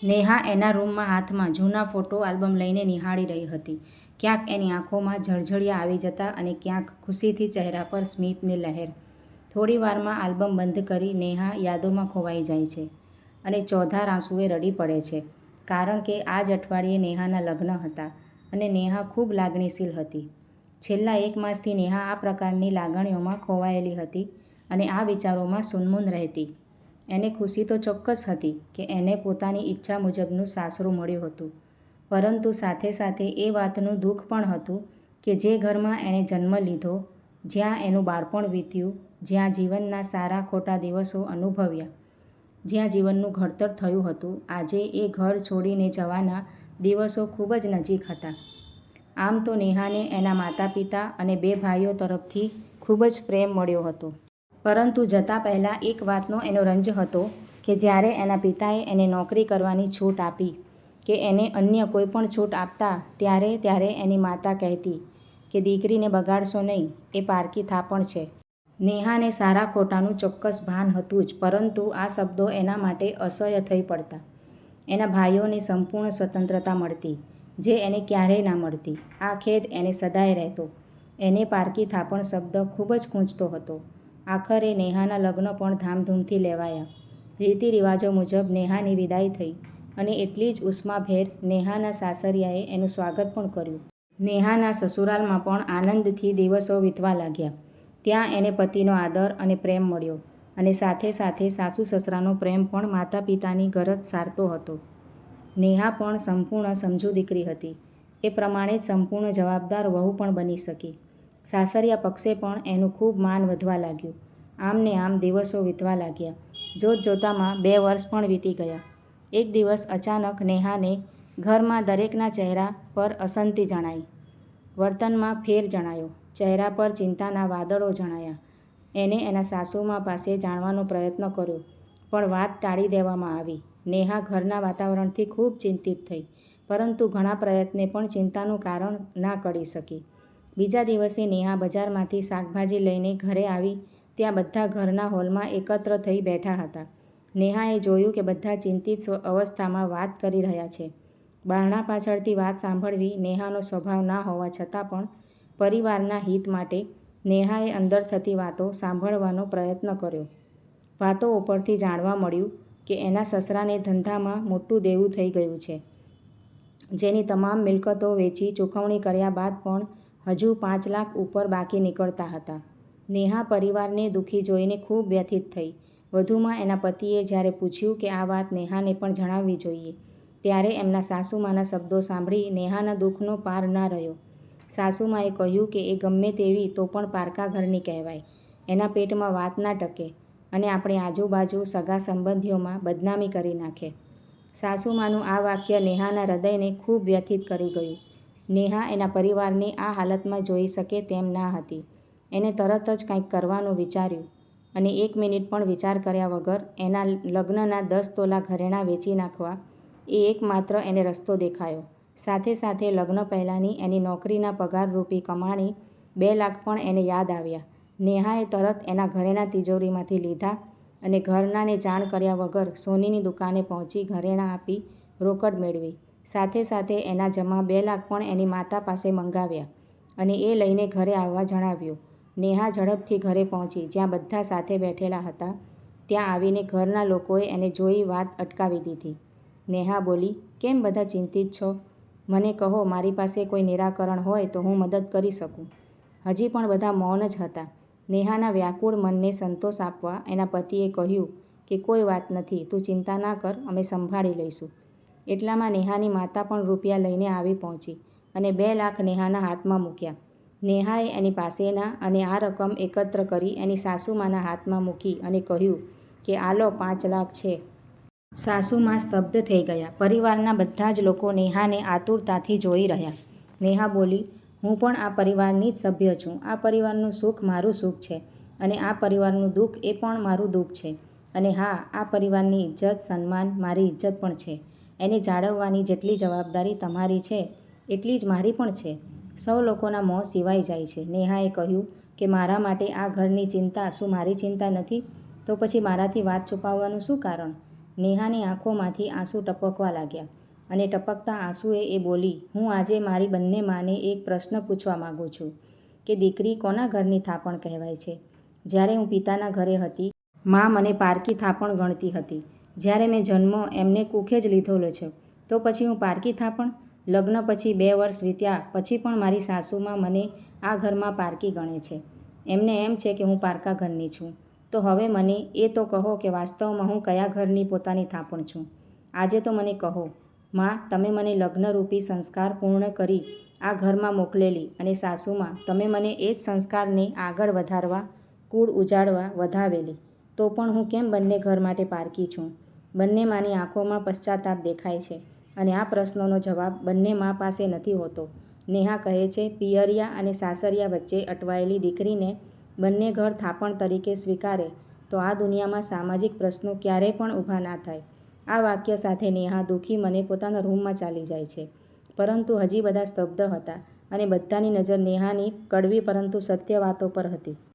નેહા એના રૂમમાં હાથમાં જૂના ફોટો આલ્બમ લઈને નિહાળી રહી હતી. ક્યાંક એની આંખોમાં ઝળઝળિયા આવી જતા અને ક્યાંક ખુશીથી ચહેરા પર સ્મિતની લહેર. થોડી વારમાં આલ્બમ બંધ કરી નેહા યાદોમાં ખોવાઈ જાય છે અને ચોધાર આંસુએ રડી પડે છે. કારણ કે આ જ અઠવાડિયે નેહાના લગ્ન હતા અને નેહા ખૂબ લાગણીશીલ હતી. છેલ્લા 1 માસથી નેહા આ પ્રકારની લાગણીઓમાં ખોવાયેલી હતી અને આ વિચારોમાં સૂનમૂન રહેતી. એને ખુશી તો ચોક્કસ હતી કે એને પોતાની ઈચ્છા મુજબનું સાસરું મળ્યું હતું, પરંતુ સાથે સાથે એ વાતનું દુઃખ પણ હતું કે જે ઘરમાં એણે જન્મ લીધો, જ્યાં એનું બાળપણ વીત્યું, જ્યાં જીવનના સારા ખોટા દિવસો અનુભવ્યા, જ્યાં જીવનનું ઘડતર થયું હતું, આજે એ ઘર છોડીને જવાના દિવસો ખૂબ જ નજીક હતા. આમ તો નેહાને એના માતા પિતા અને 2 ભાઈઓ તરફથી ખૂબ જ પ્રેમ મળ્યો હતો. પરંતુ જતાં પહેલાં એક વાતનો એનો રંજ હતો કે જ્યારે એના પિતાએ એને નોકરી કરવાની છૂટ આપી કે એને અન્ય કોઈ પણ છૂટ આપતા ત્યારે એની માતા કહેતી કે દીકરીને બગાડશો નહીં, એ પારકી થાપણ છે. નેહાને સારા ખોટાનું ચોક્કસ ભાન હતું જ, પરંતુ આ શબ્દો એના માટે અસહ્ય થઈ પડતા. એના ભાઈઓને સંપૂર્ણ સ્વતંત્રતા મળતી, જે એને ક્યારેય ના મળતી. આ ખેદ એને સદાય રહેતો. એને પારકી થાપણ શબ્દ ખૂબ જ ખૂંચતો હતો. આખરે નેહાના લગ્ન પણ ધામધૂમથી લેવાયા. રીતિ રિવાજો મુજબ નેહાની વિદાય થઈ અને એટલી જ ઉષ્માભેર નેહાના સાસરિયાએ એનું સ્વાગત પણ કર્યું. નેહાના સસુરાલમાં પણ આનંદથી દિવસો વીતવા લાગ્યા. ત્યાં એને પતિનો આદર અને પ્રેમ મળ્યો અને સાથે સાથે સાસુ સસરાનો પ્રેમ પણ માતા પિતાની ગરજ સારતો હતો. નેહા પણ સંપૂર્ણ સમજુ દીકરી હતી. એ પ્રમાણે જ સંપૂર્ણ જવાબદાર વહુ પણ બની શકી. સાસરિયા પક્ષે પણ એનું ખૂબ માન વધવા લાગ્યું. આમ ને આમ દિવસો વીતવા લાગ્યા. જોતજોતામાં 2 વર્ષ પણ વીતી ગયા. એક દિવસ અચાનક નેહાને ઘરમાં દરેકના ચહેરા પર અશાંતિ જણાઈ. વર્તનમાં ફેર જણાયો. ચહેરા પર ચિંતાના વાદળો જણાયા. એને એના સાસુમા પાસે જાણવાનો પ્રયત્ન કર્યો, પણ વાત ટાળી દેવામાં આવી. નેહા ઘરના વાતાવરણથી ખૂબ ચિંતિત થઈ, પરંતુ ઘણા પ્રયત્ને પણ ચિંતાનું કારણ ના કરી શકી. બીજા દિવસે નેહા બજારમાંથી શાકભાજી લઈને ઘરે આવી ત્યાં બધા ઘરના હોલમાં એકત્ર થઈ બેઠા હતા. નેહાએ જોયું કે બધા ચિંતિત અવસ્થામાં વાત કરી રહ્યા છે. બારણા પાછળથી વાત સાંભળવી નેહાનો સ્વભાવ ના હોવા છતાં પણ પરિવારના હિત માટે નેહાએ અંદર થતી વાતો સાંભળવાનો પ્રયત્ન કર્યો. વાતો ઉપરથી જાણવા મળ્યું કે એના સસરાને ધંધામાં મોટું દેવું થઈ ગયું છે, જેની તમામ મિલકતો વેચી ચૂકવણી કર્યા બાદ પણ હજુ 5 લાખ ઉપર બાકી નીકળતા હતા. નેહા પરિવારને દુઃખી જોઈને ખૂબ વ્યથિત થઈ. વધુમાં એના પતિએ જ્યારે પૂછ્યું કે આ વાત નેહાને પણ જણાવવી જોઈએ, ત્યારે એમના સાસુમાના શબ્દો સાંભળી નેહાના દુઃખનો પાર ના રહ્યો. સાસુમાએ કહ્યું કે એ ગમે તેવી તો પણ પારકા ઘરની કહેવાય, એના પેટમાં વાત ના ટકે અને આપણી આજુબાજુ સગા સંબંધીઓમાં બદનામી કરી નાખે. સાસુમાનું આ વાક્ય નેહાના હૃદયને ખૂબ વ્યથિત કરી ગયું. નેહા એના પરિવારને આ હાલતમાં જોઈ શકે તેમ ના હતી. એને તરત જ કંઈક કરવાનું વિચાર્યું અને 1 મિનિટ પણ વિચાર કર્યા વગર એના લગ્નના 10 તોલા ઘરેણાં વેચી નાખવા એ એકમાત્ર એને રસ્તો દેખાયો. સાથે સાથે લગ્ન પહેલાંની એની નોકરીના પગારરૂપી કમાણી 2 લાખ પણ એને યાદ આવ્યા. નેહાએ તરત એના ઘરેણાં તિજોરીમાંથી લીધા અને ઘરનાને જાણ કર્યા વગર સોનીની દુકાને પહોંચી ઘરેણાં આપી રોકડ મેળવી. સાથે સાથે એના જમા 2 લાખ પણ એની માતા પાસે મંગાવ્યા અને એ લઈને ઘરે આવવા જણાવ્યું. નેહા ઝડપથી ઘરે પહોંચી. જ્યાં બધા સાથે બેઠેલા હતા ત્યાં આવીને ઘરના લોકોએ એને જોઈ વાત અટકાવી દીધી. નેહા બોલી, કેમ બધા ચિંતિત છો? મને કહો, મારી પાસે કોઈ નિરાકરણ હોય તો હું મદદ કરી શકું. હજી પણ બધા મૌન જ હતા. નેહાના વ્યાકુળ મનને સંતોષ આપવા એના પતિએ કહ્યું કે કોઈ વાત નથી, તું ચિંતા ના કર, અમે સંભાળી લઈશું. એટલામાં નેહાની માતા પણ રૂપિયા લઈને આવી પહોંચી અને 2 લાખ નેહાના હાથમાં મૂક્યા. નેહાએ એની પાસેના અને આ રકમ એકત્ર કરી એની સાસુમાના હાથમાં મૂકી અને કહ્યું કે આ લો 5 લાખ છે. સાસુમા સ્તબ્ધ થઈ ગયા. પરિવારના બધા જ લોકો નેહાને આતુરતાથી જોઈ રહ્યા. નેહા બોલી, હું પણ આ પરિવારની જ સભ્ય છું. આ પરિવારનું સુખ મારું સુખ છે અને આ પરિવારનું દુઃખ એ પણ મારું દુઃખ છે. અને હા, આ પરિવારની ઇજ્જત સન્માન મારી ઇજ્જત પણ છે. એને જાળવવાની જેટલી જવાબદારી તમારી છે એટલી જ મારી પણ છે. સૌ લોકોના મોં સિવાય જાય છે. નેહાએ કહ્યું કે મારા માટે આ ઘરની ચિંતા શું મારી ચિંતા નથી? તો પછી મારાથી વાત છુપાવવાનું શું કારણ? નેહાની આંખોમાંથી આંસુ ટપકવા લાગ્યા અને ટપકતા આંસુએ એ બોલી, હું આજે મારી બંને માને એક પ્રશ્ન પૂછવા માગું છું કે દીકરી કોના ઘરની થાપણ કહેવાય છે? જ્યારે હું પિતાના ઘરે હતી, મા મને પારકી થાપણ ગણતી હતી. જ્યારે મેં જન્મ એમને કુખે જ લીધેલો છે, તો પછી હું પારકી થાપણ? લગ્ન પછી 2 વર્ષ વીત્યા પછી પણ મારી સાસુમાં મને આ ઘરમાં પારકી ગણે છે. એમને એમ છે કે હું પારકા ઘરની છું. તો હવે મને એ તો કહો કે વાસ્તવમાં હું કયા ઘરની પોતાની થાપણ છું? આજે તો મને કહો. મા, તમે મને લગ્નરૂપી સંસ્કાર પૂર્ણ કરી આ ઘરમાં મોકલેલી અને સાસુમાં તમે મને એ જ સંસ્કારને આગળ વધારવા, કુળ ઉજાડવા વધાવેલી. તો પણ હું કેમ બંને ઘર માટે પારકી છું? બંને માની આંખોમાં પશ્ચાતાપ દેખાય છે અને આ પ્રશ્નોનો જવાબ બંને મા પાસે નથી હોતો. નેહા કહે છે, પિયરિયા અને સાસરિયા વચ્ચે અટવાયેલી દીકરીને બંને ઘર થાપણ તરીકે સ્વીકારે તો આ દુનિયામાં સામાજિક પ્રશ્નો ક્યારેય પણ ઊભા ના થાય. આ વાક્ય સાથે નેહા દુઃખી મને પોતાના રૂમમાં ચાલી જાય છે. પરંતુ હજી બધા સ્તબ્ધ હતા અને બધાની નજર નેહાની કડવી પરંતુ સત્ય વાતો પર હતી.